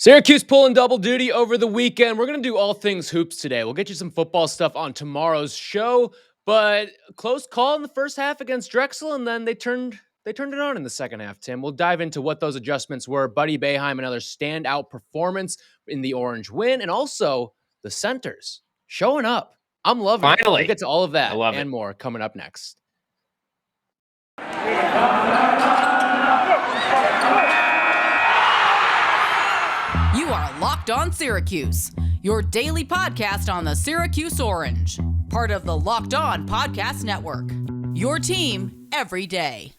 Syracuse pulling double duty over the weekend. We're going to do all things hoops today. We'll get you some football stuff on tomorrow's show, but a close call in the first half against Drexel, and then they turned it on in the second half, Tim. We'll dive into what those adjustments were. Buddy Boeheim, another standout performance in the Orange win, and also the centers showing up. I'm loving it. We'll get to all of that and more coming up next. You are Locked On Syracuse, your daily podcast on the Syracuse Orange, part of the Locked On Podcast Network, your team every day.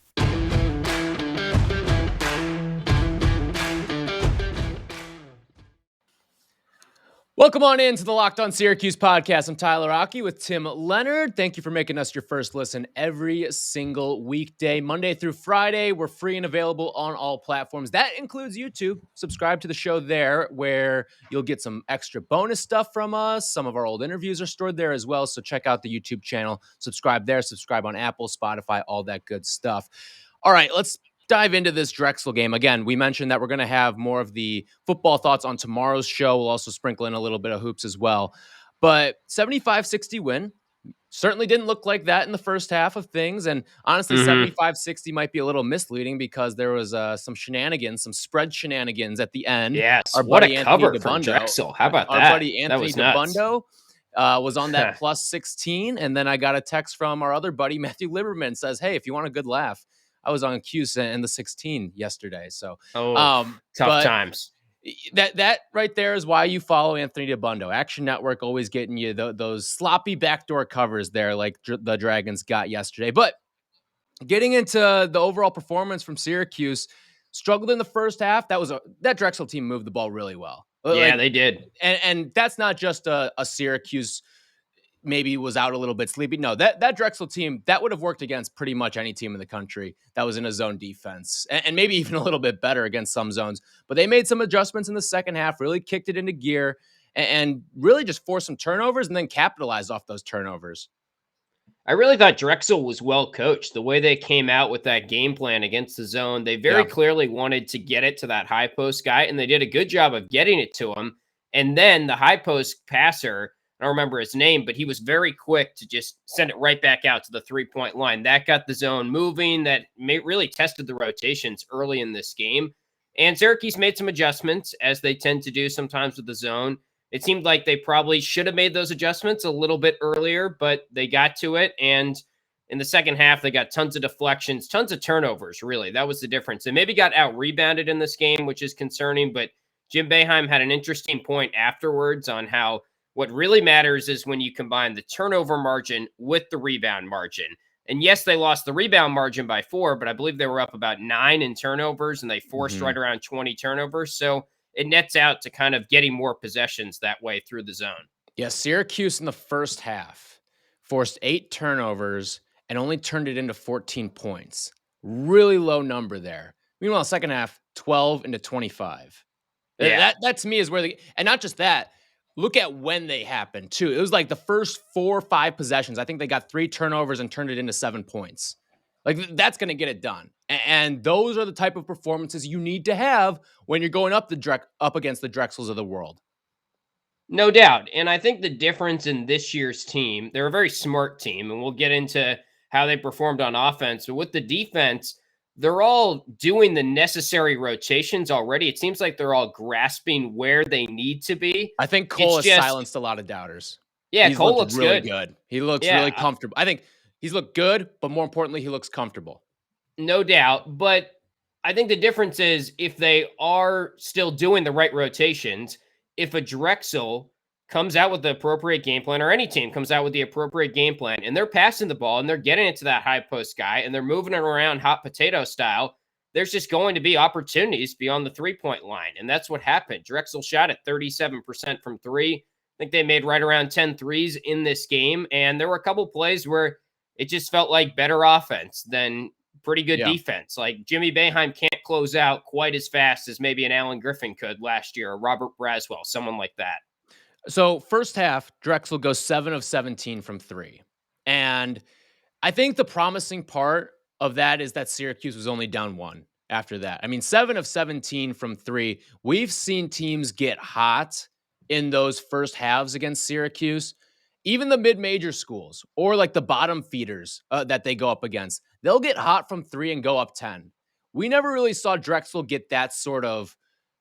Welcome on in to the Locked On Syracuse Podcast. I'm Tyler Aki with Tim Leonard. Thank you for making us your first listen every single weekday, Monday through Friday. We're free and available on all platforms. That includes YouTube. Subscribe to the show there, where you'll get some extra bonus stuff from us. Some of our old interviews are stored there as well, so check out the YouTube channel. Subscribe there. Subscribe on Apple, Spotify, all that good stuff. All right, let's dive into this Drexel game. Again, we mentioned that we're going to have more of the football thoughts on tomorrow's show. We'll also sprinkle in a little bit of hoops as well. But 75-60 win. Certainly didn't look like that in the first half of things. And honestly, 75-60 might be a little misleading because there was some shenanigans, some spread shenanigans at the end. Yes, what a cover from Drexel. How about that? Our buddy Anthony DeBundo was on that plus 16. And then I got a text from our other buddy, Matthew Liberman, says, hey, if you want a good laugh, I was on Cuse in the 16 yesterday. So tough times. That right there is why you follow Anthony DeBundo. Action Network always getting you those sloppy backdoor covers there like the Dragons got yesterday. But getting into the overall performance from Syracuse, struggled in the first half. That Drexel team moved the ball really well. Yeah, they did. And that's not just a Syracuse maybe was out a little bit sleepy. No, that Drexel team, that would have worked against pretty much any team in the country that was in a zone defense, and maybe even a little bit better against some zones. But they made some adjustments in the second half, really kicked it into gear, and really just forced some turnovers and then capitalized off those turnovers. I really thought Drexel was well coached. The way they came out with that game plan against the zone, they very clearly wanted to get it to that high post guy, and they did a good job of getting it to him. And then the high post passer, I don't remember his name, but he was very quick to just send it right back out to the three-point line. That got the zone moving. That really tested the rotations early in this game. And Syracuse made some adjustments, as they tend to do sometimes with the zone. It seemed like they probably should have made those adjustments a little bit earlier, but they got to it. And in the second half, they got tons of deflections, tons of turnovers, really. That was the difference. They maybe got out-rebounded in this game, which is concerning, but Jim Boeheim had an interesting point afterwards on how what really matters is when you combine the turnover margin with the rebound margin. And yes, they lost the rebound margin by 4, but I believe they were up about 9 in turnovers, and they forced right around 20 turnovers. So it nets out to kind of getting more possessions that way through the zone. Yeah, Syracuse in the first half forced 8 turnovers and only turned it into 14 points. Really low number there. Meanwhile, second half, 12 into 25. Yeah. That to me is where and not just that, look at when they happened, too. It was like the first 4 or 5 possessions. I think they got 3 turnovers and turned it into 7 points. Like, that's going to get it done. And those are the type of performances you need to have when you're going up against the Drexels of the world. No doubt. And I think the difference in this year's team, they're a very smart team, and we'll get into how they performed on offense. But with the defense, they're all doing the necessary rotations already. It seems like they're all grasping where they need to be. I think Cole has silenced a lot of doubters. Yeah, Cole looks really good. He looks really comfortable. I think he's looked good, but more importantly, he looks comfortable. No doubt. But I think the difference is if they are still doing the right rotations, if a Drexel comes out with the appropriate game plan, or any team comes out with the appropriate game plan, and they're passing the ball and they're getting it to that high post guy and they're moving it around hot potato style, there's just going to be opportunities beyond the 3-point line. And that's what happened. Drexel shot at 37% from 3. I think they made right around 10 threes in this game. And there were a couple plays where it just felt like better offense than pretty good defense. Like Jimmy Boeheim can't close out quite as fast as maybe an Alan Griffin could last year, or Robert Braswell, someone like that. So first half, Drexel goes 7 of 17 from 3. And I think the promising part of that is that Syracuse was only down 1. after that. I mean, 7 of 17 from 3. We've seen teams get hot in those first halves against Syracuse. Even the mid-major schools or like the bottom feeders that they go up against, they'll get hot from 3 and go up 10. We never really saw Drexel get that sort of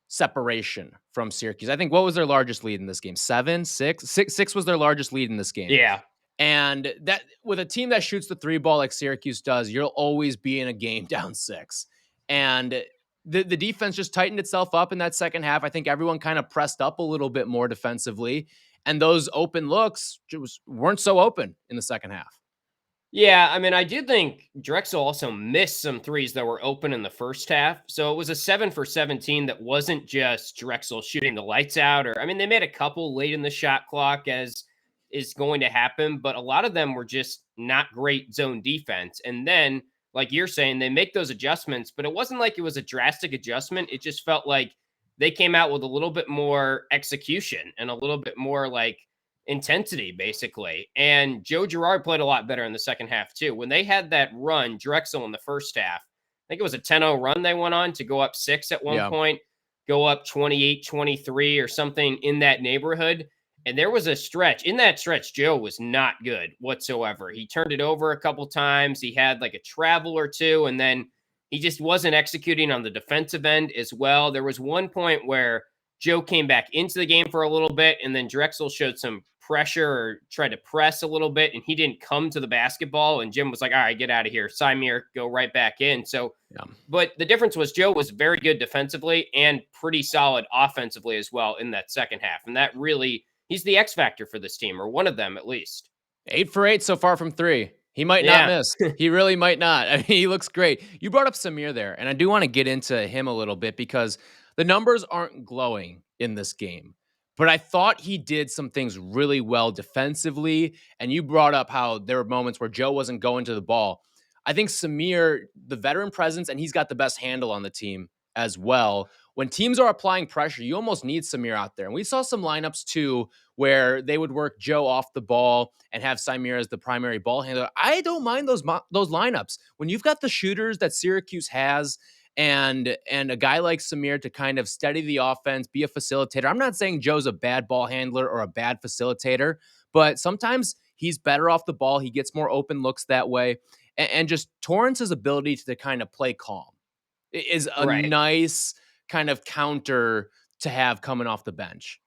separation from Syracuse. I think what was their largest lead in this game? 7, 6? 6 was their largest lead in this game. Yeah. And that with a team that shoots the 3 ball like Syracuse does, you'll always be in a game down 6. And the defense just tightened itself up in that second half. I think everyone kind of pressed up a little bit more defensively. And those open looks just weren't so open in the second half. Yeah, I mean, I do think Drexel also missed some threes that were open in the first half. So it was a 7 for 17 that wasn't just Drexel shooting the lights out. Or, I mean, they made a couple late in the shot clock, as is going to happen, but a lot of them were just not great zone defense. And then, like you're saying, they make those adjustments, but it wasn't like it was a drastic adjustment. It just felt like they came out with a little bit more execution and a little bit more like intensity, basically. And Joe Girard played a lot better in the second half, too. When they had that run, Drexel in the first half, I think it was a 10-0 run they went on to go up 6 at one point, go up 28-23 or something in that neighborhood. And there was a stretch. In that stretch, Joe was not good whatsoever. He turned it over a couple times. He had like a travel or two, and then he just wasn't executing on the defensive end as well. There was one point where Joe came back into the game for a little bit, and then Drexel showed some pressure or tried to press a little bit, and he didn't come to the basketball. And Jim was like, all right, get out of here. Symir, go right back in. So, but the difference was Joe was very good defensively and pretty solid offensively as well in that second half. And that really, he's the X factor for this team, or one of them at least. 8 for 8 so far from 3. He might not miss. He really might not. I mean, he looks great. You brought up Symir there, and I do want to get into him a little bit because the numbers aren't glowing in this game. But I thought he did some things really well defensively, and you brought up how there were moments where Joe wasn't going to the ball. I think Symir, the veteran presence, and he's got the best handle on the team as well. When teams are applying pressure, you almost need Symir out there. And we saw some lineups too where they would work Joe off the ball and have Symir as the primary ball handler. I don't mind those lineups. When you've got the shooters that Syracuse has and a guy like Symir to kind of steady the offense, be a facilitator. I'm not saying Joe's a bad ball handler or a bad facilitator, but sometimes he's better off the ball. He gets more open looks that way. And just Torrance's ability to kind of play calm is a nice kind of counter to have coming off the bench.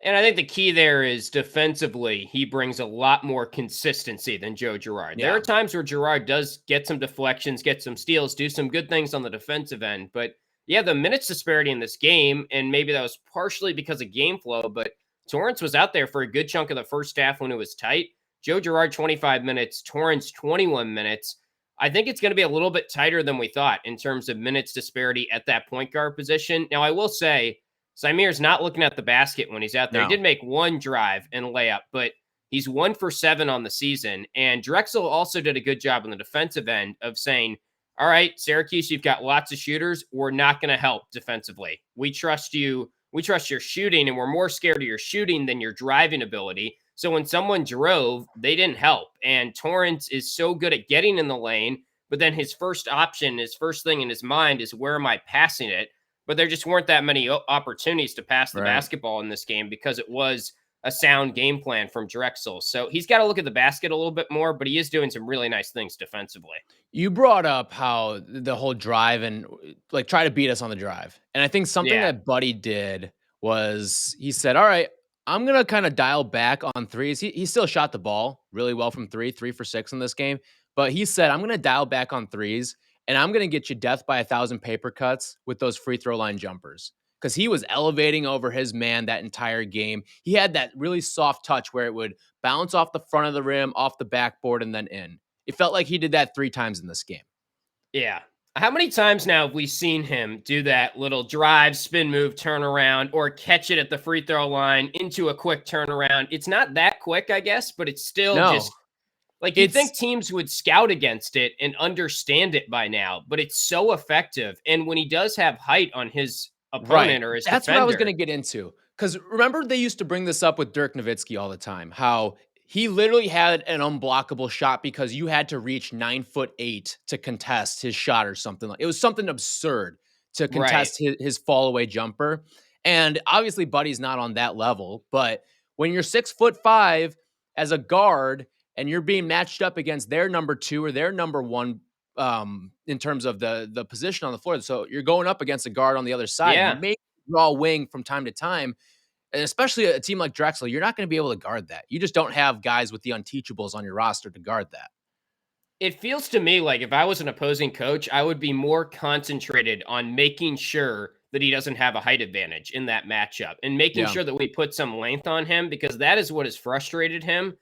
And I think the key there is defensively, he brings a lot more consistency than Joe Girard. There are times where Girard does get some deflections, get some steals, do some good things on the defensive end. But yeah, the minutes disparity in this game, and maybe that was partially because of game flow, but Torrance was out there for a good chunk of the first half when it was tight. Joe Girard, 25 minutes, Torrance, 21 minutes. I think it's going to be a little bit tighter than we thought in terms of minutes disparity at that point guard position. Now, I will say, Symir's not looking at the basket when he's out there. No. He did make one drive and layup, but he's 1 for 7 on the season. And Drexel also did a good job on the defensive end of saying, all right, Syracuse, you've got lots of shooters. We're not going to help defensively. We trust you. We trust your shooting, and we're more scared of your shooting than your driving ability. So when someone drove, they didn't help. And Torrance is so good at getting in the lane, but then his first option, his first thing in his mind is, where am I passing it? But there just weren't that many opportunities to pass the basketball in this game because it was a sound game plan from Drexel. So he's got to look at the basket a little bit more, but he is doing some really nice things defensively. You brought up how the whole drive and like try to beat us on the drive. And I think something that Buddy did was he said, all right, I'm going to kind of dial back on threes. He still shot the ball really well from 3 for 6 in this game. But he said, I'm going to dial back on threes. And I'm going to get you death by 1,000 paper cuts with those free throw line jumpers. Because he was elevating over his man that entire game. He had that really soft touch where it would bounce off the front of the rim, off the backboard, and then in. It felt like he did that 3 times in this game. Yeah. How many times now have we seen him do that little drive, spin move, turnaround, or catch it at the free throw line into a quick turnaround? It's not that quick, I guess, but it's still just... Like, you'd think teams would scout against it and understand it by now, but it's so effective. And when he does have height on his opponent or his defender. That's what I was going to get into. Because remember, they used to bring this up with Dirk Nowitzki all the time, how He literally had an unblockable shot because you had to reach 9'8" to contest his shot or something. It was something absurd to Right. contest his fall away jumper. And obviously, Buddy's not on that level. But when you're 6'5" as a guard and you're being matched up against their number 2 or their number 1 in terms of the position on the floor, so you're going up against a guard on the other side, Yeah. maybe draw wing from time to time. And especially a team like Drexel, you're not going to be able to guard that. You just don't have guys with the unteachables on your roster to guard that. It feels to me like if I was an opposing coach, I would be more concentrated on making sure that he doesn't have a height advantage in that matchup and making Yeah. sure that we put some length on him, because that is what has frustrated him.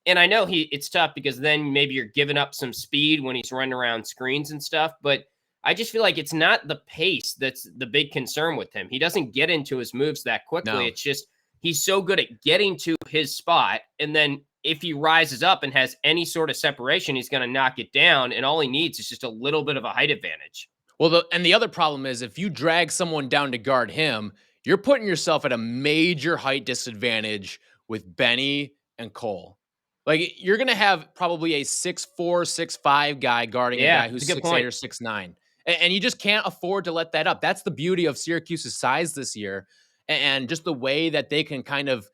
And I know it's tough because then maybe you're giving up some speed when he's running around screens and stuff, but I just feel like it's not the pace that's the big concern with him. He doesn't get into his moves that quickly. No. It's just he's so good at getting to his spot, and then if he rises up and has any sort of separation, he's going to knock it down. And all he needs is just a little bit of a height advantage. Well, the other problem is if you drag someone down to guard him, you're putting yourself at a major height disadvantage with Benny and Cole. Like you're going to have probably a 6'4", 6'5" guy guarding a guy Yeah, who's it's a good 6'8" point. or 6'9". And you just can't afford to let that up. That's the beauty of Syracuse's size this year and just the way that they can kind of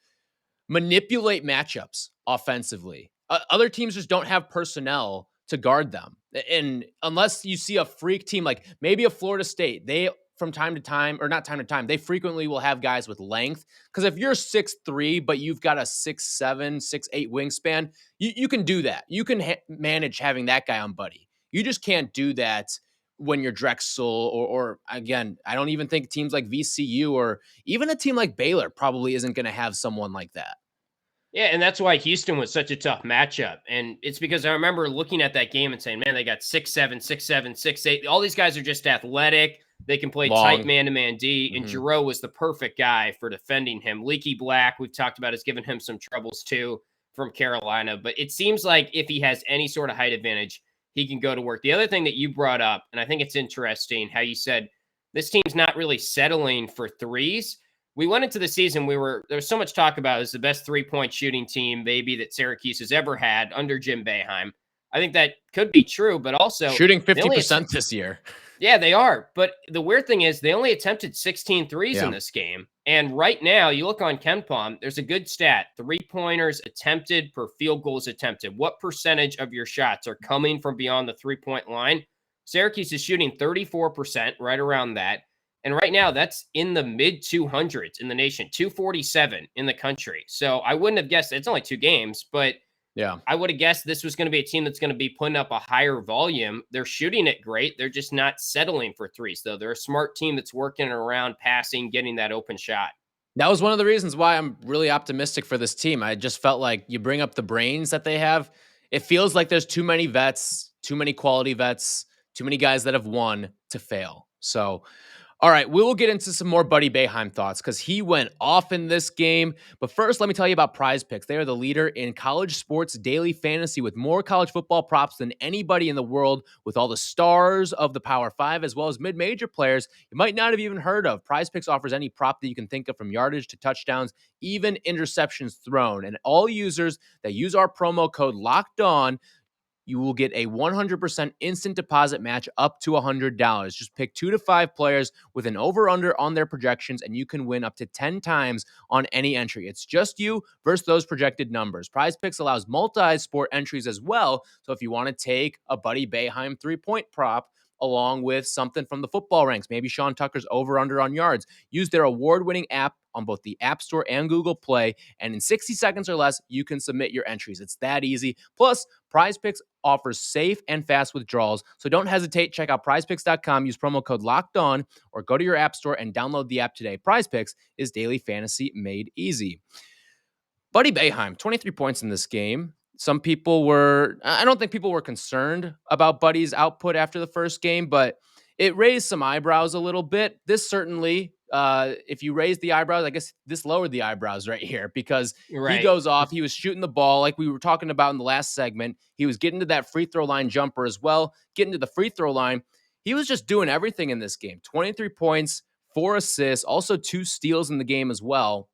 manipulate matchups offensively. Other teams just don't have personnel to guard them. And unless you see a freak team, like maybe a Florida State, they from time to time, or not time to time, they frequently will have guys with length. Because if you're 6'3", but you've got a 6'7", 6'8" wingspan, you can do that. You can manage having that guy on Buddy. You just can't do that when you're Drexel or again, I don't even think teams like VCU or even a team like Baylor probably isn't going to have someone like that. Yeah, and that's why Houston was such a tough matchup. And it's because I remember looking at that game and saying, man, they got 6'7", 6'7", 6'8". All these guys are just athletic. They can play tight Long. man-to-man D, and Giroux was the perfect guy for defending him. Leaky Black, we've talked about, has given him some troubles too from Carolina. But it seems like if he has any sort of height advantage, he can go to work. The other thing that you brought up, and I think it's interesting, how you said this team's not really settling for threes. We went into the season, there was so much talk about it was the best 3-point shooting team maybe that Syracuse has ever had under Jim Boeheim. I think that could be true, but also shooting 50% this year. Yeah, they are. But the weird thing is they only attempted 16 threes in this game. And right now, you look on KenPom, there's a good stat. 3-pointers attempted per field goals attempted. What percentage of your shots are coming from beyond the 3-point line? Syracuse is shooting 34%, right around that. And right now, that's in the mid 200s in the nation, 247 in the country. So I wouldn't have guessed, it's only 2 games, but Yeah. I would have guessed this was going to be a team that's going to be putting up a higher volume. They're shooting it great. They're just not settling for threes, though. They're a smart team that's working around, passing, getting that open shot. That was one of the reasons why I'm really optimistic for this team. I just felt like you bring up the brains that they have. It feels like there's too many vets, too many quality vets, too many guys that have won to fail. So, all right, we will get into some more Buddy Boeheim thoughts because he went off in this game. But first, let me tell you about PrizePicks. They are the leader in college sports daily fantasy with more college football props than anybody in the world, with all the stars of the Power Five, as well as mid-major players you might not have even heard of. PrizePicks offers any prop that you can think of, from yardage to touchdowns, even interceptions thrown. And all users that use our promo code LOCKEDON, you will get a 100% instant deposit match up to $100. Just pick 2 to 5 players with an over-under on their projections, and you can win up to 10 times on any entry. It's just you versus those projected numbers. PrizePicks allows multi-sport entries as well, so if you want to take a Buddy Boeheim 3-point prop along with something from the football ranks, maybe Sean Tucker's over-under on yards, use their award-winning app on both the App Store and Google Play, and in 60 seconds or less, you can submit your entries. It's that easy. Plus, PrizePicks offers safe and fast withdrawals, so don't hesitate. Check out prizepicks.com, use promo code LOCKEDON, or go to your app store and download the app today. PrizePicks is daily fantasy made easy. Buddy Boeheim, 23 points in this game. I don't think people were concerned about Buddy's output after the first game, but it raised some eyebrows a little bit. This certainly, if you raise the eyebrows, I guess this lowered the eyebrows right here, because he goes off. He was shooting the ball like we were talking about in the last segment. He was getting to that free throw line jumper as well, getting to the free throw line. He was just doing everything in this game. 23 points, 4 assists, also 2 steals in the game as well.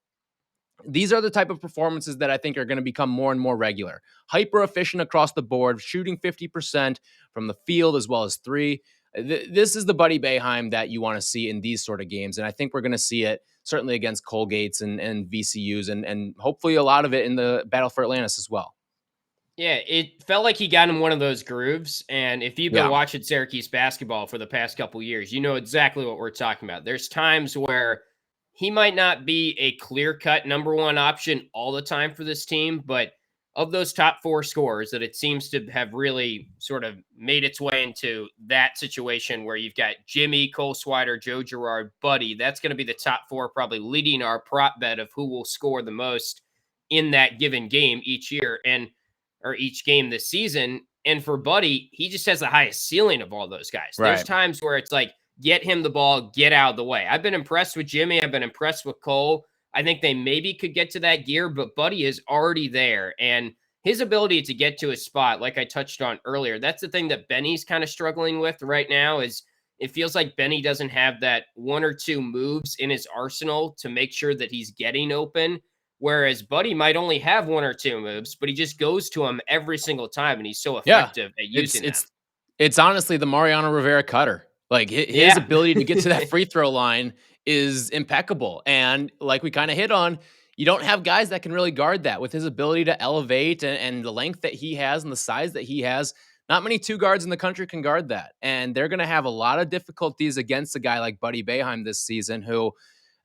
These are the type of performances that I think are going to become more and more regular. Hyper efficient across the board, shooting 50% from the field as well as three. This is the Buddy Boeheim that you want to see in these sort of games. And I think we're going to see it certainly against Colgates and VCUs and hopefully a lot of it in the Battle for Atlantis as well. Yeah, it felt like he got in one of those grooves. And if you've been Yeah. watching Syracuse basketball for the past couple years, you know exactly what we're talking about. There's times where he might not be a clear-cut number one option all the time for this team, but of those top four scorers that it seems to have really sort of made its way into that situation where you've got Jimmy, Cole Swider, Joe Girard, Buddy, that's going to be the top four probably leading our prop bet of who will score the most in that given game each year. Or each game this season. And for Buddy, he just has the highest ceiling of all those guys. Right. There's times where it's like, get him the ball, get out of the way. I've been impressed with Jimmy. I've been impressed with Cole. I think they maybe could get to that gear, but Buddy is already there. And his ability to get to his spot, like I touched on earlier, that's the thing that Benny's kind of struggling with right now is it feels like Benny doesn't have that one or two moves in his arsenal to make sure that he's getting open. Whereas Buddy might only have one or two moves, but he just goes to him every single time, and he's so effective at using them. It's honestly the Mariano Rivera cutter. Like his ability to get to that free throw line is impeccable. And like we kind of hit on, you don't have guys that can really guard that with his ability to elevate and the length that he has and the size that he has. Not many two guards in the country can guard that. And they're going to have a lot of difficulties against a guy like Buddy Boeheim this season, who,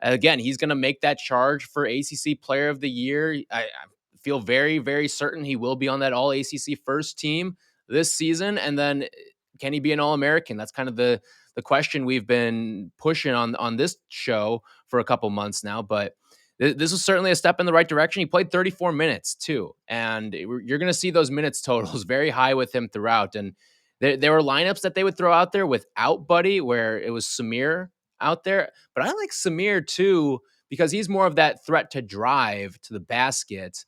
again, he's going to make that charge for ACC Player of the Year. I feel very, very certain he will be on that All ACC first team this season. And then can he be an All-American? That's kind of the question we've been pushing on this show for a couple months now. But this was certainly a step in the right direction. He played 34 minutes too. And you're going to see those minutes totals very high with him throughout. And there were lineups that they would throw out there without Buddy, where it was Samir out there. But I like Samir too, because he's more of that threat to drive to the basket.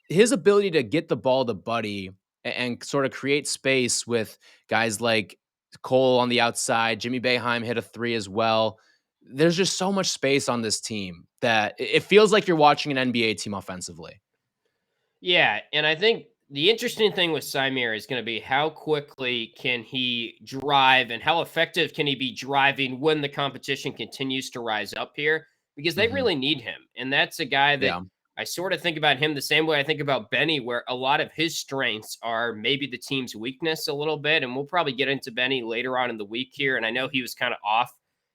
His ability to get the ball to Buddy and sort of create space with guys like Cole on the outside. Jimmy Boeheim hit a three as well. There's just so much space on this team that it feels like you're watching an NBA team offensively. Yeah, and I think the interesting thing with Samir is going to be how quickly can he drive and how effective can he be driving when the competition continues to rise up here, because they really need him. And that's a guy that I sort of think about him the same way I think about Benny, where a lot of his strengths are maybe the team's weakness a little bit. And we'll probably get into Benny later on in the week here. And I know he was kind of off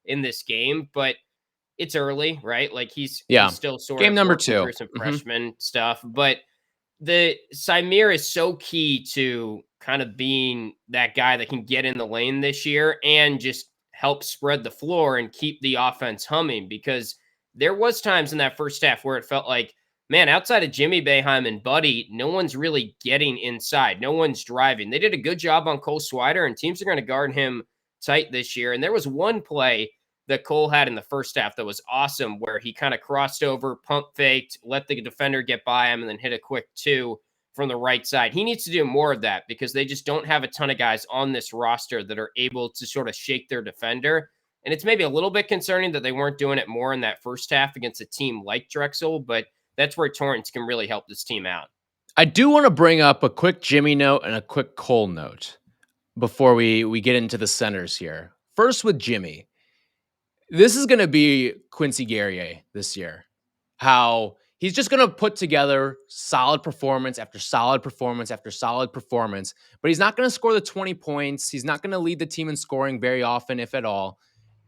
in this game, but it's early, right? Like he's still sort game of number working 2 through some freshman stuff, but the Samir is so key to kind of being that guy that can get in the lane this year and just help spread the floor and keep the offense humming, because there was times in that first half where it felt like, man, outside of Jimmy Boeheim and Buddy, no one's really getting inside. No one's driving. They did a good job on Cole Swider, and teams are going to guard him tight this year. And there was one play that Cole had in the first half that was awesome, where he kind of crossed over, pump faked, let the defender get by him, and then hit a quick two from the right side. He needs to do more of that, because they just don't have a ton of guys on this roster that are able to sort of shake their defender. And it's maybe a little bit concerning that they weren't doing it more in that first half against a team like Drexel, but that's where Torrance can really help this team out. I do want to bring up a quick Jimmy note and a quick Cole note before we get into the centers here. First with Jimmy. This is going to be Quincy Guerrier this year. How he's just going to put together solid performance after solid performance after solid performance, but he's not going to score the 20 points. He's not going to lead the team in scoring very often, if at all.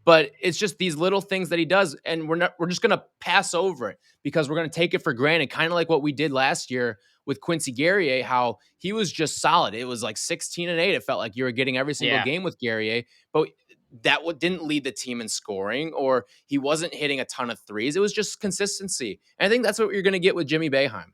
But it's just these little things that he does, and we're just going to pass over it because we're going to take it for granted, kind of like what we did last year with Quincy Guerrier, how he was just solid. It was like 16-8. It felt like you were getting every single game with Guerrier, but that didn't lead the team in scoring, or he wasn't hitting a ton of threes. It was just consistency. And I think that's what you're going to get with Jimmy Boeheim.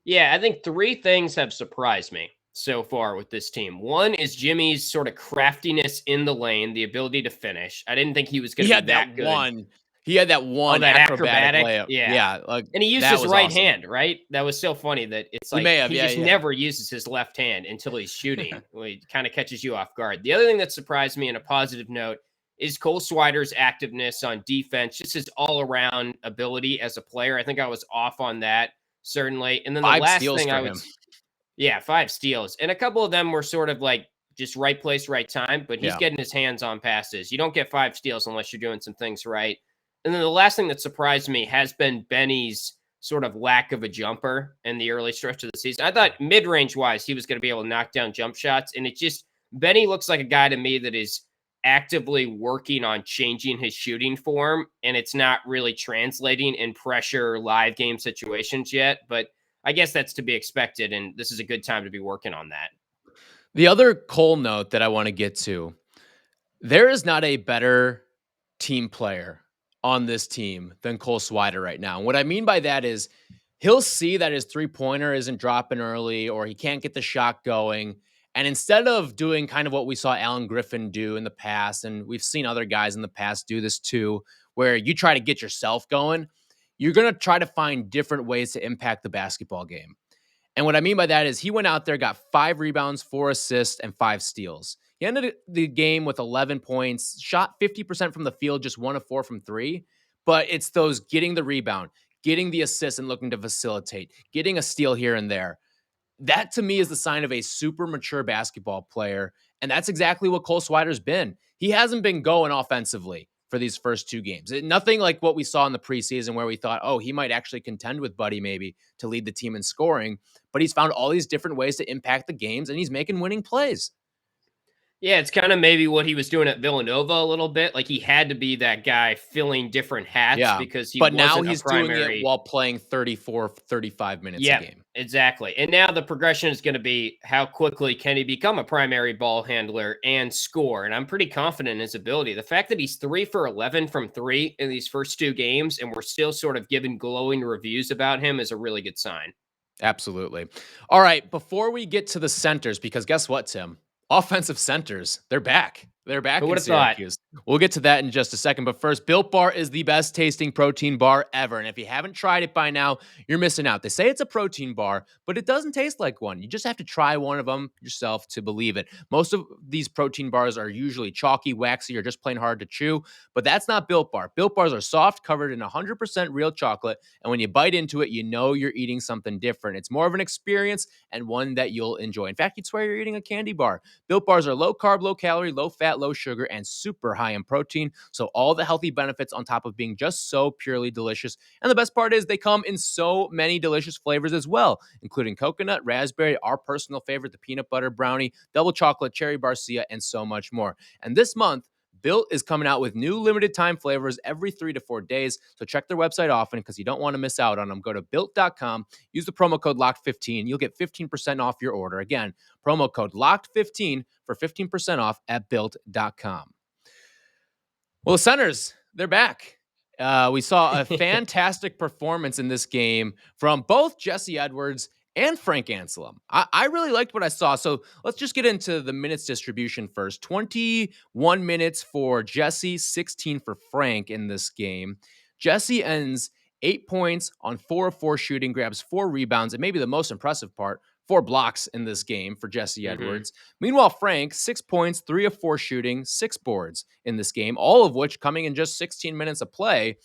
Yeah, I think three things have surprised me so far with this team. One is Jimmy's sort of craftiness in the lane, the ability to finish. I didn't think he was going to be that good. He had that one acrobatic layup. Yeah. And he used his right hand, right? That was so funny that it's like he just never uses his left hand until he's shooting. He kind of catches you off guard. The other thing that surprised me in a positive note is Cole Swider's activeness on defense, just his all-around ability as a player. I think I was off on that, certainly. And then the 5 last steals thing for I would him. yeah, 5 steals. And a couple of them were sort of like just right place, right time, but he's Yeah. getting his hands on passes. You don't get 5 steals unless you're doing some things right. And then the last thing that surprised me has been Benny's sort of lack of a jumper in the early stretch of the season. I thought mid-range wise, he was going to be able to knock down jump shots. And Benny looks like a guy to me that is actively working on changing his shooting form, and it's not really translating in pressure live game situations yet. But I guess that's to be expected, and this is a good time to be working on that. The other Cole note that I want to get to, there is not a better team player on this team than Cole Swider right now. And what I mean by that is he'll see that his three-pointer isn't dropping early or he can't get the shot going. And instead of doing kind of what we saw Alan Griffin do in the past, and we've seen other guys in the past do this too, where you try to get yourself going, you're going to try to find different ways to impact the basketball game. And what I mean by that is he went out there, got 5 rebounds, 4 assists, and 5 steals. He ended the game with 11 points, shot 50% from the field, just 1 of 4 from 3. But it's those getting the rebound, getting the assist and looking to facilitate, getting a steal here and there. That to me is the sign of a super mature basketball player. And that's exactly what Cole Swider's been. He hasn't been going offensively for these first 2 games. Nothing like what we saw in the preseason where we thought, oh, he might actually contend with Buddy maybe to lead the team in scoring. But he's found all these different ways to impact the games, and he's making winning plays. Yeah, it's kind of maybe what he was doing at Villanova a little bit. Like he had to be that guy filling different hats because he but wasn't now he's a primary... doing it while playing 34, 35 minutes a game. Exactly. And now the progression is going to be how quickly can he become a primary ball handler and score. And I'm pretty confident in his ability. The fact that he's 3 for 11 from 3 in these first 2 games and we're still sort of giving glowing reviews about him is a really good sign. Absolutely. All right, before we get to the centers, because guess what, Tim? Offensive centers, they're back. They're back in Syracuse. We'll get to that in just a second. But first, Built Bar is the best tasting protein bar ever. And if you haven't tried it by now, you're missing out. They say it's a protein bar, but it doesn't taste like one. You just have to try one of them yourself to believe it. Most of these protein bars are usually chalky, waxy, or just plain hard to chew. But that's not Built Bar. Built Bars are soft, covered in 100% real chocolate. And when you bite into it, you know you're eating something different. It's more of an experience and one that you'll enjoy. In fact, you'd swear you're eating a candy bar. Built Bars are low carb, low calorie, low fat, low sugar, and super high in protein. So all the healthy benefits on top of being just so purely delicious. And the best part is they come in so many delicious flavors as well, including coconut, raspberry, our personal favorite, the peanut butter brownie, double chocolate, cherry barcia, and so much more. And this month, Built is coming out with new limited time flavors every 3 to 4 days. So check their website often because you don't want to miss out on them. Go to built.com, use the promo code LOCKED15. You'll get 15% off your order. Again, promo code LOCKED15 for 15% off at built.com. Well, the centers, they're back. We saw a fantastic performance in this game from both Jesse Edwards and Frank Anselem. I really liked what I saw. So let's just get into the minutes distribution first. 21 minutes for Jesse, 16 for Frank in this game. Jesse ends 8 points on 4 of 4 shooting, grabs 4 rebounds, and maybe the most impressive part, 4 blocks in this game for Jesse Edwards. Meanwhile, Frank, 6 points, 3 of 4 shooting, 6 boards in this game, all of which coming in just 16 minutes of play.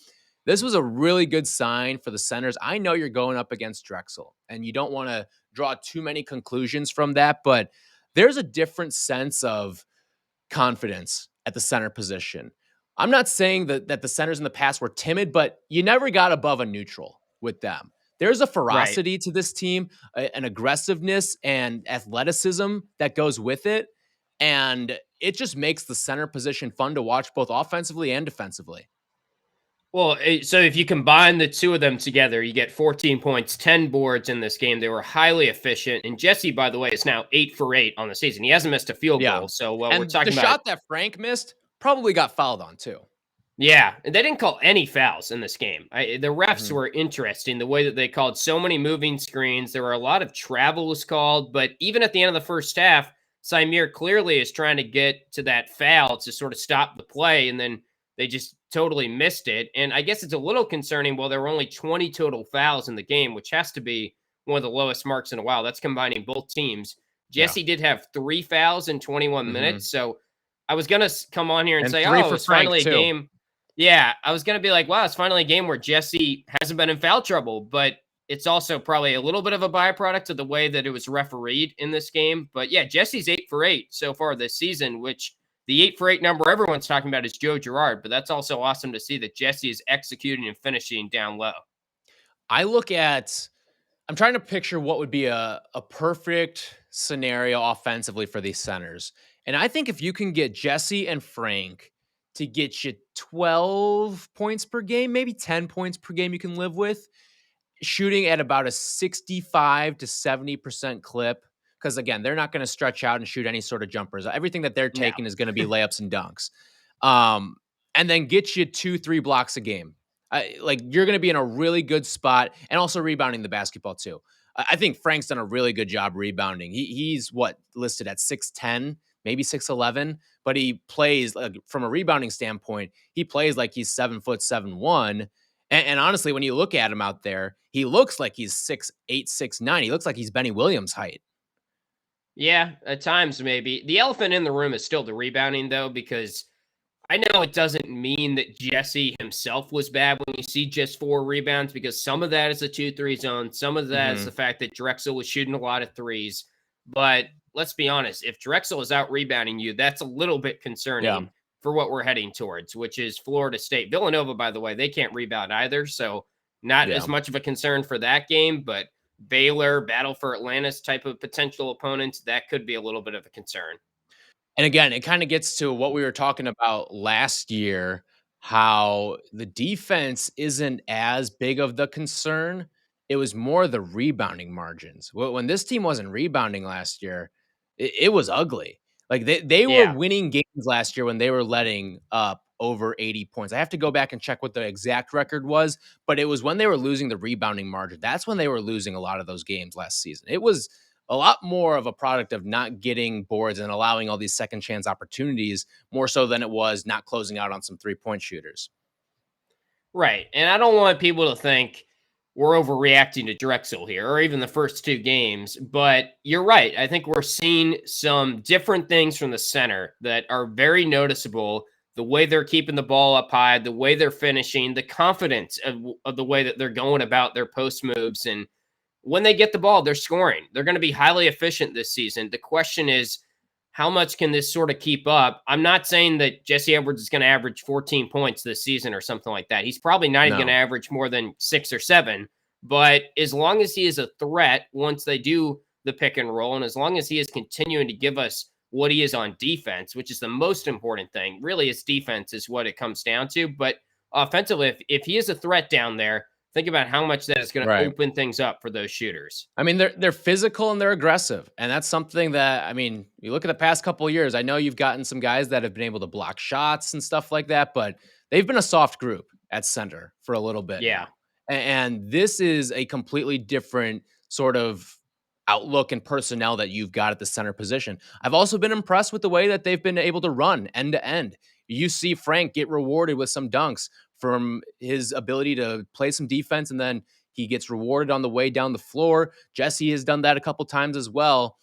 This was a really good sign for the centers. I know you're going up against Drexel, and you don't want to draw too many conclusions from that, but there's a different sense of confidence at the center position. I'm not saying that the centers in the past were timid, but you never got above a neutral with them. There's a ferocity to this team, an aggressiveness and athleticism that goes with it, and it just makes the center position fun to watch both offensively and defensively. Well, so if you combine the two of them together, you get 14 points, 10 boards in this game. They were highly efficient. And Jesse, by the way, is now 8 for 8 on the season. He hasn't missed a field goal. So we're talking about the shot that Frank missed probably got fouled on too. Yeah, and they didn't call any fouls in this game. The refs were interesting, the way that they called so many moving screens. There were a lot of travels called, but even at the end of the first half, Symir clearly is trying to get to that foul to sort of stop the play, and then they just totally missed it. And I guess it's a little concerning. Well, there were only 20 total fouls in the game, which has to be one of the lowest marks in a while. That's combining both teams. Jesse did have 3 fouls in 21 minutes, so I was going to come on here and say, 3 for it's Frank, finally a too. game. Yeah, I was going to be like, wow, it's finally a game where Jesse hasn't been in foul trouble, but it's also probably a little bit of a byproduct of the way that it was refereed in this game. But yeah, Jesse's 8 for 8 so far this season, which the 8 for 8 number everyone's talking about is Joe Girard, but that's also awesome to see that Jesse is executing and finishing down low. I'm trying to picture what would be a perfect scenario offensively for these centers. And I think if you can get Jesse and Frank to get you 12 points per game, maybe 10 points per game you can live with, shooting at about a 65 to 70% clip. Because again, they're not going to stretch out and shoot any sort of jumpers. Everything that they're taking is going to be layups and dunks. And then get you 2-3 blocks a game. You're going to be in a really good spot, and also rebounding the basketball too. I think Frank's done a really good job rebounding. He's listed at 6'10", maybe 6'11", but he plays from a rebounding standpoint. He plays like he's 7'7", 7'1". And honestly, when you look at him out there, he looks like he's 6'8", 6'9". He looks like he's Benny Williams height. Yeah, at times maybe. The elephant in the room is still the rebounding, though, because I know it doesn't mean that Jesse himself was bad when you see just 4 rebounds, because some of that is a 2-3 zone. Some of that is the fact that Drexel was shooting a lot of threes. But let's be honest, if Drexel is out rebounding you, that's a little bit concerning for what we're heading towards, which is Florida State. Villanova, by the way, they can't rebound either. So not as much of a concern for that game, but Baylor, Battle for Atlantis type of potential opponents, that could be a little bit of a concern. And again, it kind of gets to what we were talking about last year, how the defense isn't as big of the concern. It was more the rebounding margins. When this team wasn't rebounding last year, it was ugly. Like they were winning games last year when they were letting up over 80 points. I have to go back and check what the exact record was, but it was when they were losing the rebounding margin. That's when they were losing a lot of those games last season. It was a lot more of a product of not getting boards and allowing all these second chance opportunities, more so than it was not closing out on some 3-point shooters. Right. And I don't want people to think we're overreacting to Drexel here, or even the first 2 games, but you're right. I think we're seeing some different things from the center that are very noticeable. The way they're keeping the ball up high, the way they're finishing, the confidence of the way that they're going about their post moves. And when they get the ball, they're scoring. They're going to be highly efficient this season. The question is, how much can this sort of keep up? I'm not saying that Jesse Edwards is going to average 14 points this season or something like that. He's probably not even going to average more than 6 or 7. But as long as he is a threat once they do the pick and roll, and as long as he is continuing to give us what he is on defense, which is the most important thing, really his defense is what it comes down to. But offensively, if he is a threat down there, think about how much that is going to open things up for those shooters. I mean, they're physical and they're aggressive. And that's something that, I mean, you look at the past couple of years, I know you've gotten some guys that have been able to block shots and stuff like that, but they've been a soft group at center for a little bit. Yeah. And this is a completely different sort of outlook and personnel that you've got at the center position. I've also been impressed with the way that they've been able to run end to end. You see Frank get rewarded with some dunks from his ability to play some defense, and then he gets rewarded on the way down the floor. Jesse has done that a couple times as well.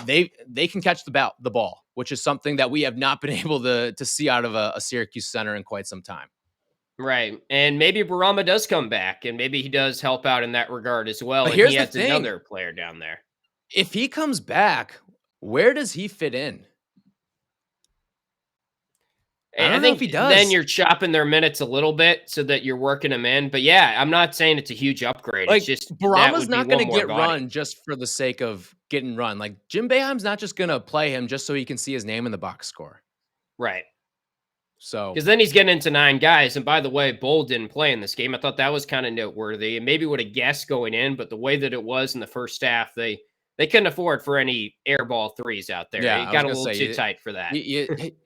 They can catch the ball, which is something that we have not been able to see out of a Syracuse center in quite some time. Right. And maybe Barama does come back, and maybe he does help out in that regard as well. But and here's he the has thing. Another player down there. If he comes back, where does he fit in? I think if he does, then you're chopping their minutes a little bit so that you're working them in. But yeah, I'm not saying it's a huge upgrade. Like, it's just Barama's not going to get run just for the sake of getting run. Like, Jim Boeheim's not just going to play him just so he can see his name in the box score. Right. So, because then he's getting into 9 guys. And by the way, Bull didn't play in this game. I thought that was kind of noteworthy. And maybe would have guessed going in, but the way that it was in the first half, they couldn't afford for any airball threes out there. Yeah, it got a little too tight for that.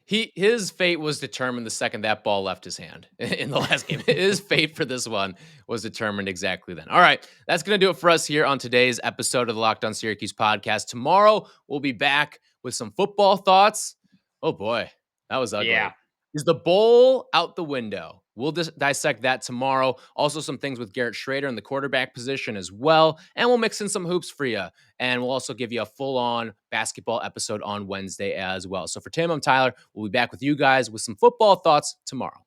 His fate was determined the second that ball left his hand in the last game. His fate for this one was determined exactly then. All right, that's going to do it for us here on today's episode of the Locked On Syracuse podcast. Tomorrow, we'll be back with some football thoughts. Oh, boy, that was ugly. Yeah. Is the bowl out the window? We'll dissect that tomorrow. Also, some things with Garrett Schrader in the quarterback position as well. And we'll mix in some hoops for you. And we'll also give you a full-on basketball episode on Wednesday as well. So for Tim, I'm Tyler. We'll be back with you guys with some football thoughts tomorrow.